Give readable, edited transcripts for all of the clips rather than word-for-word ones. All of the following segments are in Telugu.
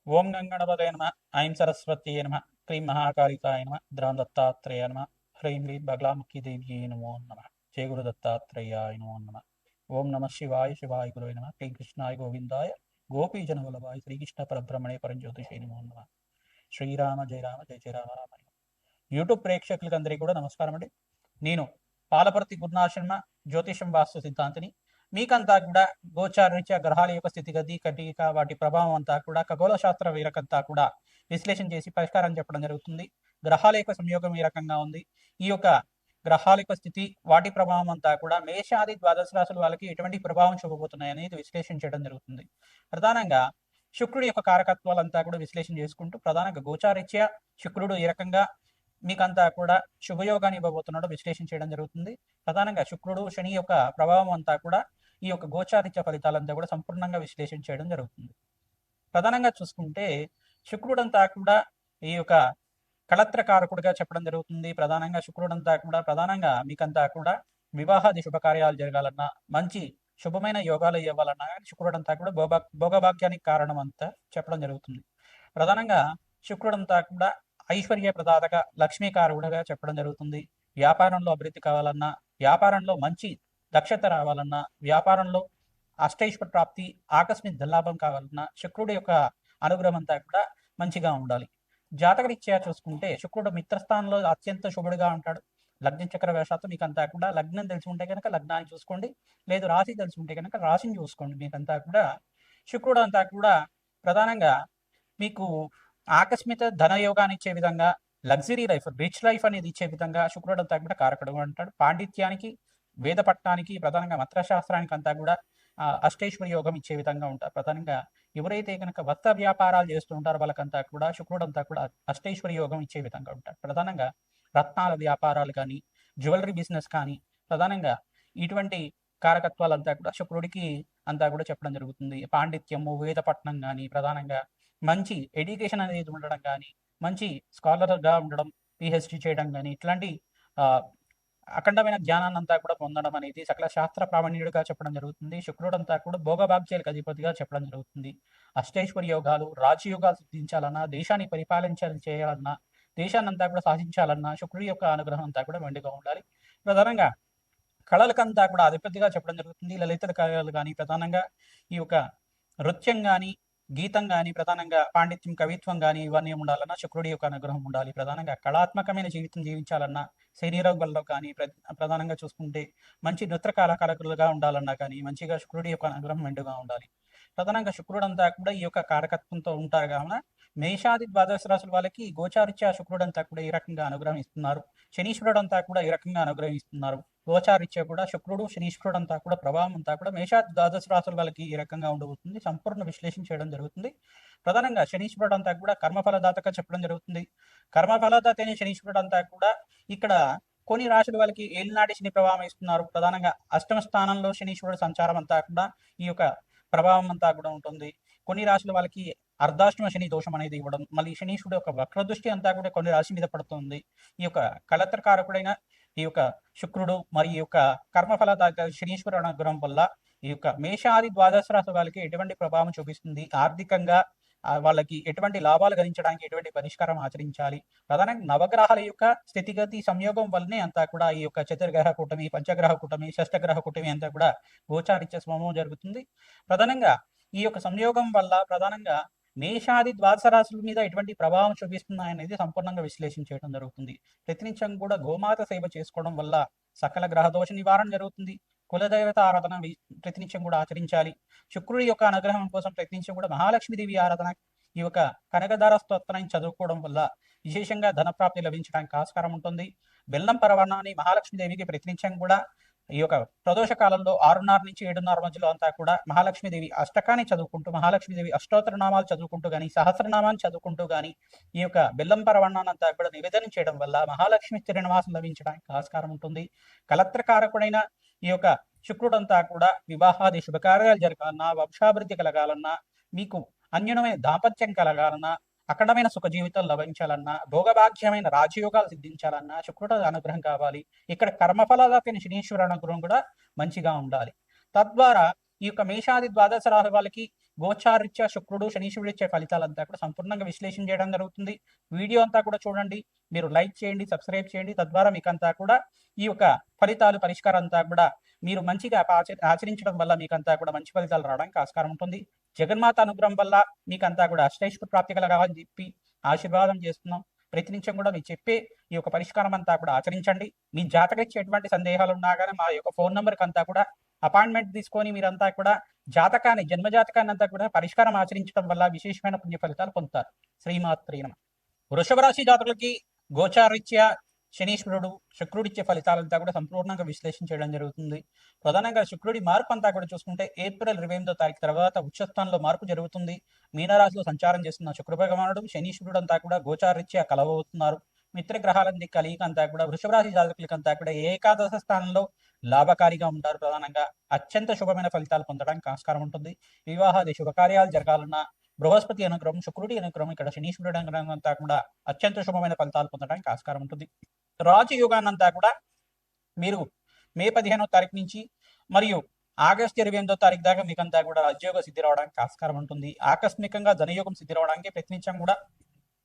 ఓం గంగణపతయ నమ. ఐం సరస్వత్యై నమ. క్లీం మహాకాళికాయ నమ. ద్రాం దత్తాత్రేయ నమ. హ్రీం హ్రీం బగలాముఖి దేవ్యై నమో నమ. జయ గురు దత్తాత్రేయాయ నమో నమ. ఓం నమ శివాయ శివాయ గురువే నమ. క్లీం కృష్ణాయ గోవిందాయ గోపీజన వల్లభాయ శ్రీకృష్ణ పరబ్రహ్మణే పరంజ్యోతిషే నమో నమ. శ్రీరామ జయ రామ జయ జయ రామ రామ. యూట్యూబ్ ప్రేక్షకులకి అందరికీ కూడా నమస్కారం అండి. నేను పాలపర్తి గురునాథ్ శర్మ, జ్యోతిషం వాస్తు సిద్ధాంతిని. మీకంతా కూడా గోచారరీత్యా గ్రహాల యొక్క స్థితిగతి కటిక వాటి ప్రభావం అంతా కూడా ఖగోళ శాస్త్ర వీరకంతా కూడా విశ్లేషణ చేసి పరిష్కారం చెప్పడం జరుగుతుంది. గ్రహాల యొక్క సంయోగం ఈ రకంగా ఉంది. ఈ యొక్క గ్రహాల యొక్క స్థితి వాటి ప్రభావం అంతా కూడా మేషాది ద్వాదశ రాశుల వాళ్ళకి ఎటువంటి ప్రభావం చూపబోతున్నాయి అనేది విశ్లేషణ చేయడం జరుగుతుంది. ప్రధానంగా శుక్రుడి యొక్క కారకత్వాలంతా కూడా విశ్లేషణ చేసుకుంటూ ప్రధానంగా గోచారీత్యా శుక్రుడు ఈ రకంగా మీకంతా కూడా శుభయోగాన్ని ఇవ్వబోతున్నాడు విశ్లేషణ చేయడం జరుగుతుంది. ప్రధానంగా శుక్రుడు శని యొక్క ప్రభావం అంతా కూడా ఈ యొక్క గోచారిత్య ఫలితాలంతా కూడా సంపూర్ణంగా విశ్లేషణ చేయడం జరుగుతుంది. ప్రధానంగా చూసుకుంటే శుక్రుడంతా కూడా ఈ యొక్క కళత్రకారకుడిగా చెప్పడం జరుగుతుంది. ప్రధానంగా శుక్రుడంతా కూడా ప్రధానంగా మీకంతా కూడా వివాహాది శుభకార్యాలు జరగాలన్నా, మంచి శుభమైన యోగాలు ఇవ్వాలన్నా శుక్రుడంతా కూడా భోగభాగ్యానికి కారణం అంతా చెప్పడం జరుగుతుంది. ప్రధానంగా శుక్రుడంతా కూడా ఐశ్వర్య ప్రదాతక లక్ష్మీకారకుడిగా చెప్పడం జరుగుతుంది. వ్యాపారంలో అభివృద్ధి కావాలన్నా, వ్యాపారంలో మంచి దక్షత రావాలన్నా, వ్యాపారంలో అష్టైశ్వర ప్రాప్తి ఆకస్మిక ధనలాభం కావాలన్నా శుక్రుడి యొక్క అనుగ్రహం అంతా కూడా మంచిగా ఉండాలి. జాతకరీత్యా చూసుకుంటే శుక్రుడు మిత్రస్థానంలో అత్యంత శుభుడిగా ఉంటాడు. లగ్న చక్ర వేషాత్తు మీకంతా కూడా లగ్నం తెలుసుకుంటే కనుక లగ్నాన్ని చూసుకోండి, లేదు రాశి తెలుసుకుంటే కనుక రాశిని చూసుకోండి. మీకంతా కూడా శుక్రుడు అంతా కూడా ప్రధానంగా మీకు ఆకస్మిక ధనయోగాన్ని ఇచ్చే విధంగా, లగ్జరీ లైఫ్ రిచ్ లైఫ్ అనేది ఇచ్చే విధంగా శుక్రుడు అంతా కూడా కారకుడు అంటాడు. పాండిత్యానికి, వేద పట్టణానికి, ప్రధానంగా మంత్రశాస్త్రానికి అంతా కూడా అష్టైశ్వర యోగం ఇచ్చే విధంగా ఉంటారు. ప్రధానంగా ఎవరైతే కనుక వస్త్ర వ్యాపారాలు చేస్తూ ఉంటారో వాళ్ళకంతా కూడా శుక్రుడు అంతా కూడా అష్టైశ్వర యోగం ఇచ్చే విధంగా ఉంటారు. ప్రధానంగా రత్నాల వ్యాపారాలు కానీ, జ్యువెలరీ బిజినెస్ కానీ, ప్రధానంగా ఇటువంటి కారకత్వాలంతా కూడా శుక్రుడికి అంతా కూడా చెప్పడం జరుగుతుంది. పాండిత్యము, వేద పట్టణం కానీ, ప్రధానంగా మంచి ఎడ్యుకేషన్ అనేది ఉండడం కానీ, మంచి స్కాలర్గా ఉండడం, పిహెచ్డి చేయడం కానీ, ఇట్లాంటి అఖండమైన జ్ఞానాన్ని అంతా కూడా పొందడం అనేది సకల శాస్త్ర ప్రావీణ్యుడిగా చెప్పడం జరుగుతుంది. శుక్రుడు అంతా కూడా భోగభాగ్యాలకు అధిపతిగా చెప్పడం జరుగుతుంది. అష్టైశ్వర్య యోగాలు, రాజయోగాలు సిద్ధించాలన్నా, దేశాన్ని చేయాలన్నా, దేశాన్ని అంతా కూడా సాధించాలన్నా శుక్రుడి యొక్క అనుగ్రహం అంతా కూడా మెండుగా ఉండాలి. ప్రధానంగా కళలకంతా కూడా అధిపతిగా చెప్పడం జరుగుతుంది. లలిత కళలు కానీ, ప్రధానంగా ఈ యొక్క నృత్యం కానీ, గీతం కానీ, ప్రధానంగా పాండిత్యం, కవిత్వం కానీ ఇవన్నీ ఉండాలన్నా శుక్రుడి యొక్క అనుగ్రహం ఉండాలి. ప్రధానంగా కళాత్మకమైన జీవితం జీవించాలన్నా, శరీరంలో కానీ, ప్రధానంగా చూసుకుంటే మంచి నృత్య కళాకారులుగా ఉండాలన్నా కానీ మంచిగా శుక్రుడి యొక్క అనుగ్రహం మెండుగా ఉండాలి. ప్రధానంగా శుక్రుడు అంతా కూడా ఈ యొక్క కారకత్వంతో ఉంటారు కావున మేషాది ద్వాదశ రాశుల వాళ్ళకి గోచారిత్యా శుక్రుడు అంతా కూడా ఈ రకంగా అనుగ్రహం ఇస్తున్నారు. శనీశ్వరుడు అంతా కూడా ఈ రకంగా అనుగ్రహిస్తున్నారు. గోచారిత్య కూడా శుక్రుడు శనీశ్వరుడు అంతా కూడా ప్రభావం అంతా కూడా మేషాది ద్వాదశ రాశుల వాళ్ళకి ఈ రకంగా ఉండబోతుంది. సంపూర్ణ విశ్లేషణ చేయడం జరుగుతుంది. ప్రధానంగా శనీశ్వరుడు అంతా కూడా కర్మఫలదాతగా చెప్పడం జరుగుతుంది. కర్మఫలదాత అయిన శనీశ్వరుడు అంతా కూడా ఇక్కడ కొన్ని రాశుల వాళ్ళకి ఏలినాటి శని ప్రభావం ఇస్తున్నారు. ప్రధానంగా అష్టమ స్థానంలో శనీశ్వరుడు సంచారం అంతా కూడా ఈ యొక్క ప్రభావం అంతా కూడా ఉంటుంది. కొన్ని రాశుల వాళ్ళకి అర్ధాష్టమ శని దోషం అనేది ఇవ్వడం, మళ్ళీ శనీశ్వరుడు యొక్క వక్ర దృష్టి అంతా కూడా కొన్ని రాశి మీద పడుతుంది. ఈ యొక్క కళత్రకారకుడైన ఈ యొక్క శుక్రుడు మరి ఈ యొక్క కర్మఫల శనీశ్వరుడు అనుగ్రహం వల్ల ఈ యొక్క మేషాది ద్వాదశ రాశి వాళ్ళకి ఎటువంటి ప్రభావం చూపిస్తుంది, ఆర్థికంగా వాళ్ళకి ఎటువంటి లాభాలు గణించడానికి ఎటువంటి పరిష్కారం ఆచరించాలి. ప్రధానంగా నవగ్రహాల యొక్క స్థితిగతి సంయోగం వల్లనే అంతా కూడా ఈ యొక్క చతుర్గ్రహ కూటమి, పంచగ్రహ కూటమి, షష్టగ్రహ కూటమి అంతా కూడా గోచారిత్య స్వభావం జరుగుతుంది. ప్రధానంగా ఈ యొక్క సంయోగం వల్ల ప్రధానంగా మేషాది ద్వాదశ రాశుల మీద ఎటువంటి ప్రభావం చూపిస్తున్నాయనేది సంపూర్ణంగా విశ్లేషణ చేయడం జరుగుతుంది. ప్రతినిత్యం కూడా గోమాత సేవ చేసుకోవడం వల్ల సకల గ్రహదోష నివారణ జరుగుతుంది. కులదేవత ఆరాధన ప్రతినిత్యం కూడా ఆచరించాలి. శుక్రుడి యొక్క అనుగ్రహం కోసం ప్రతినిత్యం కూడా మహాలక్ష్మీదేవి ఆరాధన, ఈ యొక్క కనకదార స్తోత్రాన్ని చదువుకోవడం వల్ల విశేషంగా ధనప్రాప్తి లభించడానికి ఆస్కారం ఉంటుంది. బెల్లం పరవణాన్ని మహాలక్ష్మీదేవికి ప్రతినిత్యం కూడా ఈ యొక్క ప్రదోష కాలంలో 6:30 నుంచి 7:30 మధ్యలో అంతా కూడా మహాలక్ష్మీదేవి అష్టకాన్ని చదువుకుంటూ, మహాలక్ష్మీదేవి అష్టోత్తర నామాలు చదువుకుంటూ కానీ, సహస్రనామాన్ని చదువుకుంటూ కానీ ఈ యొక్క బెల్లం పరవణాన్ని అంతా కూడా నివేదన చేయడం వల్ల మహాలక్ష్మి స్థిరనివాసం లభించడానికి ఆస్కారం ఉంటుంది. కలత్రకారకుడైన ఈ యొక్క శుక్రుడంతా కూడా వివాహాది శుభకార్యాలు జరగాలన్నా, వంశాభివృద్ధి కలగాలన్నా, మీకు అన్యోన్యమైన దాంపత్యం కలగాలన్నా, అఖండమైన సుఖ జీవితం లభించాలన్నా, భోగభాగ్యమైన రాజయోగాలు సిద్ధించాలన్నా శుక్రుడు అనుగ్రహం కావాలి. ఇక్కడ కర్మఫలదాతైన శనీశ్వరుడు అనుగ్రహం కూడా మంచిగా ఉండాలి. తద్వారా ఈ యొక్క మేషాది ద్వాదశ రాశి వాళ్ళకి గోచారీత్యా శుక్రుడు శనీశ్వరుడు ఇచ్చే ఫలితాలంతా కూడా సంపూర్ణంగా విశ్లేషణ చేయడం జరుగుతుంది. వీడియో అంతా కూడా చూడండి, మీరు లైక్ చేయండి, సబ్స్క్రైబ్ చేయండి. తద్వారా మీకంతా కూడా ఈ యొక్క ఫలితాలు పరిష్కారం అంతా కూడా మీరు మంచిగా ఆచరించడం వల్ల మీకంతా కూడా మంచి ఫలితాలు రావడానికి ఆస్కారం ఉంటుంది. జగన్మాత అనుగ్రహం వల్ల మీకంతా కూడా అష్టైశ్వర ప్రాప్తి కలగాలని చెప్పి ఆశీర్వాదం చేస్తున్నాం. ప్రతి నిమిషం కూడా మీరు చెప్పే ఈ యొక్క పరిష్కారం అంతా కూడా ఆచరించండి. మీ జాతకరీత్యా ఎటువంటి సందేహాలు ఉన్నా కానీ మా యొక్క ఫోన్ నెంబర్కి అంతా కూడా అపాయింట్మెంట్ తీసుకొని మీరంతా కూడా జన్మ జాతకాన్ని అంతా కూడా పరిష్కారం ఆచరించడం వల్ల విశేషమైన పుణ్య ఫలితాలు పొందుతారు. శ్రీమాత్రే నమః. వృషభ రాశి జాతకులకి గోచారీత్యా శనీశ్వరుడు శుక్రుడిచ్చే ఫలితాలంతా కూడా సంపూర్ణంగా విశ్లేషణ చేయడం జరుగుతుంది. ప్రధానంగా శుక్రుడి మార్పు అంతా కూడా చూసుకుంటే ఏప్రిల్ 28వ తారీఖు తర్వాత ఉచ్చస్థానంలో మార్పు జరుగుతుంది. మీనరాశిలో సంచారం చేస్తున్న శుక్ర భగవానుడు శనీశ్వరుడు అంతా కూడా గోచారీత్యా కలవబోతున్నారు. మిత్ర గ్రహాలన్నీ కలియిక అంతా కూడా వృషభ రాశి జాతకులకంతా కూడా ఏకాదశ స్థానంలో లాభకారిగా ఉంటారు. ప్రధానంగా అత్యంత శుభమైన ఫలితాలు పొందడానికి ఆస్కారం ఉంటుంది. వివాహాది శుభకార్యాలు జరగాలన్నా బృహస్పతి అనుగ్రహం, శుక్రుడి అనుగ్రహం, ఇక్కడ శనీశ్వరుడు అనుగ్రహం అంతా కూడా అత్యంత శుభమైన ఫలితాలు పొందడానికి ఆస్కారం ఉంటుంది. రాజయోగాన్నంతా కూడా మీరు మే 15వ తారీఖు నుంచి మరియు ఆగస్టు 28వ తారీఖు దాకా మీకంతా కూడా రాజ్యోగ సిద్ధి రావడానికి ఆస్కారం ఉంటుంది. ఆకస్మికంగా ధనయోగం సిద్ధి రావడానికి ప్రయత్నించాం కూడా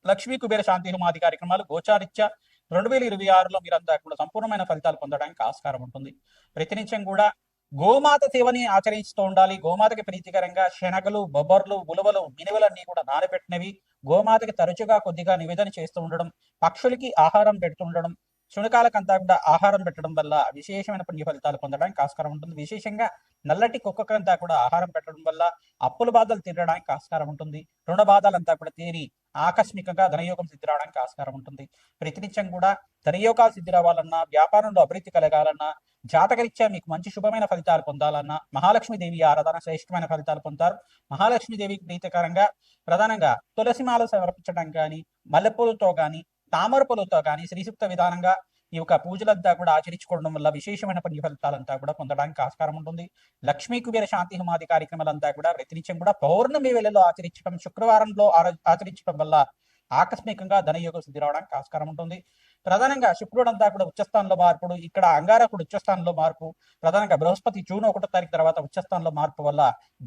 లక్ష్మీ కుబేర శాంతి హోమాది కార్యక్రమాలు గోచారీత్యా 2026లో మీరంతా కూడా సంపూర్ణమైన ఫలితాలు పొందడానికి ఆస్కారం ఉంటుంది. ప్రతినిత్యం కూడా గోమాత సేవని ఆచరిస్తూ ఉండాలి. గోమాతకి ప్రీతికరంగా శనగలు, బొబ్బర్లు, ఉలవలు, మినువులన్నీ కూడా నానబెట్టినవి గోమాతకి తరచుగా కొద్దిగా నివేదన చేస్తూ ఉండడం, పక్షులకి ఆహారం పెడుతుండడం, శునకాలకంతా కూడా ఆహారం పెట్టడం వల్ల విశేషమైన పుణ్య ఫలితాలు పొందడానికి ఆస్కారం ఉంటుంది. విశేషంగా నల్లటి కుక్కకంతా కూడా ఆహారం పెట్టడం వల్ల అప్పుల బాధలు తీరడానికి ఆస్కారం ఉంటుంది. రుణ బాధలంతా కూడా తీరి ఆకస్మికంగా ధనయోగం సిద్ధి రావడానికి ఆస్కారం ఉంటుంది. ప్రతినిత్యం కూడా ధనయోగాలు సిద్ధి రావాలన్నా, వ్యాపారంలో అభివృద్ధి కలగాలన్నా, జాతకరీత్యా మీకు మంచి శుభమైన ఫలితాలు పొందాలన్నా మహాలక్ష్మీదేవి ఆరాధన శ్రేష్టమైన ఫలితాలు పొందుతారు. మహాలక్ష్మీదేవికి ప్రీతికరంగా ప్రధానంగా తులసిమాల సమర్పించడం కానీ, మల్లెపూలతో కానీ, తామర పూలతో కానీ శ్రీసూక్త విధానంగా ఈ యొక్క పూజలంతా కూడా ఆచరించుకోవడం వల్ల విశేషమైన పుణ్య ఫలితాలంతా కూడా పొందడానికి ఆస్కారం ఉంటుంది. లక్ష్మీ కుబేర శాంతి హోమాది కార్యక్రమాలంతా కూడా ప్రతినిత్యం కూడా పౌర్ణమి వేళలో ఆచరించడం, శుక్రవారంలో ఆచరించడం వల్ల ఆకస్మికంగా ధనయోగం సిద్ధి రావడానికి ఆస్కారం ఉంటుంది. ప్రధానంగా శుక్రుడు అంతా కూడా ఉచ్చస్థానంలో మార్పుడు, ఇక్కడ అంగారకుడు ఉచ్చస్థానంలో మార్పు, ప్రధానంగా బృహస్పతి జూన్ 1వ తారీఖు తర్వాత ఉచ్చస్థానంలో మార్పు వల్ల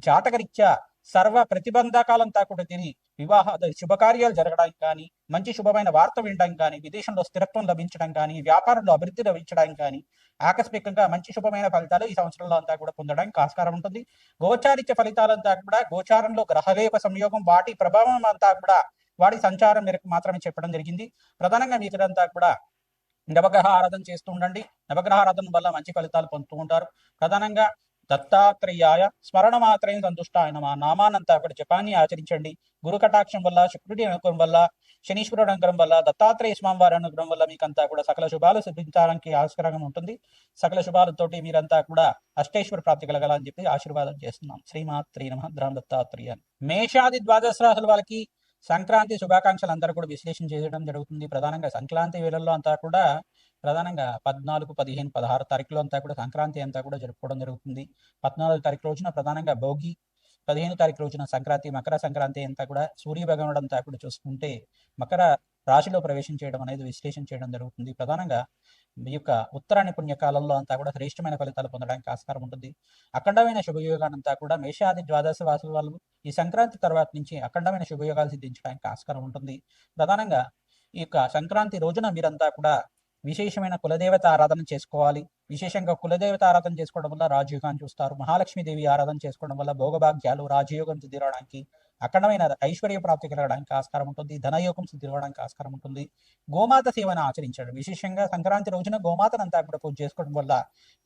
జాతకరీత్యా సర్వ ప్రతిబంధకాలంతా కూడా తిని వివాహ శుభకార్యాలు జరగడానికి కానీ, మంచి శుభమైన వార్త వినడానికి కానీ, విదేశంలో స్థిరత్వం లభించడం కానీ, వ్యాపారంలో అభివృద్ధి లభించడానికి కానీ ఆకస్మికంగా మంచి శుభమైన ఫలితాలు ఈ సంవత్సరంలో అంతా కూడా పొందడానికి ఆస్కారం ఉంటుంది. గోచారిత్య ఫలితాలంతా కూడా గోచారంలో గ్రహలేప సంయోగం వాటి ప్రభావం అంతా కూడా వాడి సంచారం మేరకు మాత్రమే చెప్పడం జరిగింది. ప్రధానంగా మీరంతా కూడా నవగ్రహ ఆరాధన చేస్తూ ఉండండి. నవగ్రహ ఆరాధన వల్ల మంచి ఫలితాలు పొందుతూ ఉంటారు. ప్రధానంగా దత్తాత్రేయాయ స్మరణ మాత్రమే సంతుష్టాయ నమః నామానంతా కూడా జపాన్ని ఆచరించండి. గురు కటాక్షం వల్ల, శుక్రుడి అనుగ్రహం వల్ల, శనీశ్వరుడు అనుగ్రహం వల్ల, దత్తాత్రేయ స్వామివారి అనుగ్రహం వల్ల మీకంతా కూడా సకల శుభాలు సిద్ధించడానికి ఆస్కారంగా ఉంటుంది. సకల శుభాలతోటి మీరంతా కూడా అష్టైశ్వర ప్రాప్తి కలగాలని చెప్పి ఆశీర్వాదం చేస్తున్నాం. శ్రీమాత్రే నమః. ద్రాం దత్తాత్రేయ. మేషాది ద్వాదశ రాశుల వాళ్ళకి సంక్రాంతి శుభాకాంక్షలు అందరూ కూడా విశ్లేషణ చేయడం జరుగుతుంది. ప్రధానంగా సంక్రాంతి వేళల్లో అంతా కూడా ప్రధానంగా 14, 15, 16 తారీఖులో అంతా కూడా సంక్రాంతి అంతా కూడా జరుపుకోవడం జరుగుతుంది. 14వ తారీఖు రోజున ప్రధానంగా భోగి, 15వ తారీఖు రోజున సంక్రాంతి, మకర సంక్రాంతి అంతా కూడా సూర్య భగవానుడు అంతా కూడా చూసుకుంటే మకర రాశిలో ప్రవేశం చేయడం అనేది విశ్లేషణ చేయడం జరుగుతుంది. ప్రధానంగా ఈ యొక్క ఉత్తరాయణ పుణ్యకాలంలో అంతా కూడా శ్రేష్టమైన ఫలితాలు పొందడానికి ఆస్కారం ఉంటుంది. అఖండమైన శుభయోగానంతా కూడా మేషాది ద్వాదశ రాశుల వాళ్ళు ఈ సంక్రాంతి తర్వాత నుంచి అఖండమైన శుభయోగాలు సిద్ధించడానికి ఆస్కారం ఉంటుంది. ప్రధానంగా ఈ యొక్క సంక్రాంతి రోజున మీరంతా కూడా విశేషమైన కులదేవత ఆరాధన చేసుకోవాలి. విశేషంగా కులదేవత ఆరాధన చేసుకోవడం వల్ల రాజయోగాన్ని చూస్తారు. మహాలక్ష్మీదేవి ఆరాధన చేసుకోవడం వల్ల భోగభాగ్యాలు, రాజయోగం సిద్ధి రావడానికి, అఖండమైన ఐశ్వర్య ప్రాప్తి కలగడానికి ఆస్కారం ఉంటుంది. ధనయోగం సిద్ధి రావడానికి ఆస్కారం ఉంటుంది. గోమాత సేవను ఆచరించడం, విశేషంగా సంక్రాంతి రోజున గోమాతను అంతా కూడా పూజ చేసుకోవడం వల్ల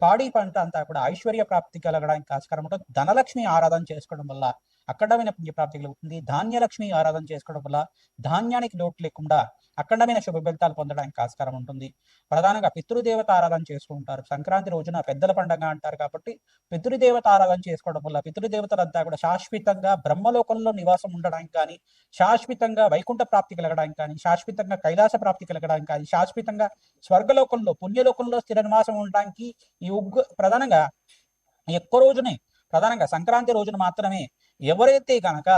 పాడి పంట అంతా కూడా ఐశ్వర్య ప్రాప్తి కలగడానికి ఆస్కారం ఉంటుంది. ధనలక్ష్మి ఆరాధన చేసుకోవడం వల్ల అఖండమైన పుణ్యప్రాప్తి కలుగుతుంది. ధాన్యలక్ష్మి ఆరాధన చేసుకోవడం వల్ల ధాన్యానికి లోటు లేకుండా అఖండమైన శుభ ఫలితాలు పొందడానికి ఆస్కారం ఉంటుంది. ప్రధానంగా పితృదేవత ఆరాధన చేస్తూ ఉంటారు. సంక్రాంతి రోజున పెద్దల పండుగ అంటారు కాబట్టి పితృదేవత ఆరాధన చేసుకోవడం వల్ల పితృదేవతలంతా కూడా శాశ్వతంగా బ్రహ్మలోకంలో నివాసం ఉండడానికి కానీ, శాశ్వతంగా వైకుంఠ ప్రాప్తి కలగడానికి కానీ, శాశ్వతంగా కైలాస ప్రాప్తి కలగడానికి కానీ, శాశ్వతంగా స్వర్గలోకంలో పుణ్యలోకంలో స్థిర నివాసం ఉండడానికి ఈ ప్రధానంగా ఎక్కువ రోజునే ప్రధానంగా సంక్రాంతి రోజున మాత్రమే ఎవరైతే కనుక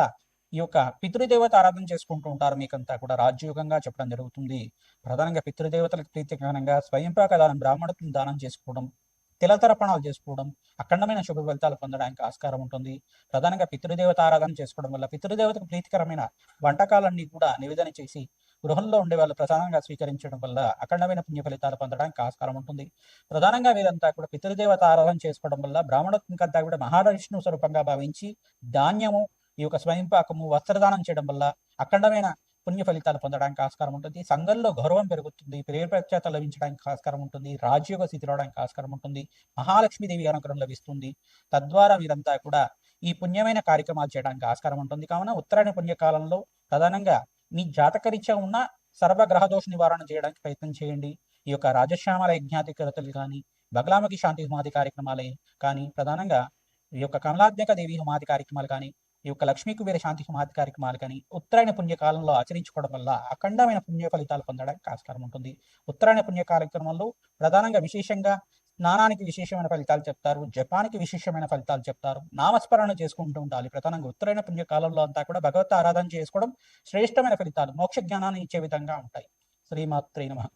ఈ యొక్క పితృదేవత ఆరాధన చేసుకుంటూ ఉంటారు మీకంతా కూడా రాజ్యోగంగా చెప్పడం జరుగుతుంది. ప్రధానంగా పితృదేవతలకు ప్రీతికరంగా స్వయంపాక దానం, బ్రాహ్మణత్వం దానం చేసుకోవడం, తిలతర్పణాలు చేసుకోవడం అఖండమైన శుభ ఫలితాలు పొందడానికి ఆస్కారం ఉంటుంది. ప్రధానంగా పితృదేవత ఆరాధన చేసుకోవడం వల్ల పితృదేవతకు ప్రీతికరమైన వంటకాలన్నీ కూడా నివేదన చేసి గృహంలో ఉండే వాళ్ళు ప్రధానంగా స్వీకరించడం వల్ల అఖండమైన పుణ్య ఫలితాలు పొందడానికి ఆస్కారం ఉంటుంది. ప్రధానంగా వీరంతా కూడా పితృదేవత ఆరాధన చేసుకోవడం వల్ల బ్రాహ్మణోత్కంతా కూడా మహావిష్ణువు స్వరూపంగా భావించి ధాన్యము, ఈ యొక్క స్వయంపాకము, వస్త్రదానం చేయడం వల్ల అఖండమైన పుణ్య ఫలితాలు పొందడానికి ఆస్కారం ఉంటుంది. సంఘంలో గౌరవం పెరుగుతుంది, పేరు ప్రఖ్యాత లభించడానికి ఆస్కారం ఉంటుంది, రాజయోగ స్థితి రావడానికి ఆస్కారం ఉంటుంది, మహాలక్ష్మీదేవి అనుగ్రహం లభిస్తుంది. తద్వారా వీరంతా కూడా ఈ పుణ్యమైన కార్యక్రమాలు చేయడానికి ఆస్కారం ఉంటుంది. కావున ఉత్తరాయణ పుణ్యకాలంలో ప్రధానంగా మీ జాతకరీత్యా ఉన్న సర్వగ్రహ దోష నివారణ చేయడానికి ప్రయత్నం చేయండి. ఈ యొక్క రాజశ్యామల యజ్ఞాధికరతలు కానీ, బగలాముఖి శాంతి హోమాది కార్యక్రమాలే కానీ, ప్రధానంగా ఈ యొక్క కమలాత్మక దేవి హోమాది కార్యక్రమాలు కానీ, ఈ యొక్క లక్ష్మీ కుబేర శాంతి హోమాది కార్యక్రమాలు కానీ ఉత్తరాయణ పుణ్యకాలంలో ఆచరించుకోవడం వల్ల అఖండమైన పుణ్య ఫలితాలు పొందడానికి ఆస్కారం ఉంటుంది. ఉత్తరాయణ పుణ్య కార్యక్రమంలో ప్రధానంగా విశేషంగా స్నానానికి విశేషమైన ఫలితాలు చెప్తారు, జపానికి విశేషమైన ఫలితాలు చెప్తారు, నామస్మరణ చేసుకుంటూ ఉండాలి. ప్రధానంగా ఉత్తరాయణ పుణ్యకాలంలో అంతా కూడా భగవత్ ఆరాధన చేసుకోవడం శ్రేష్టమైన ఫలితాలు, మోక్ష జ్ఞానాన్ని ఇచ్చే విధంగా ఉంటాయి. శ్రీమాత్రే నమః.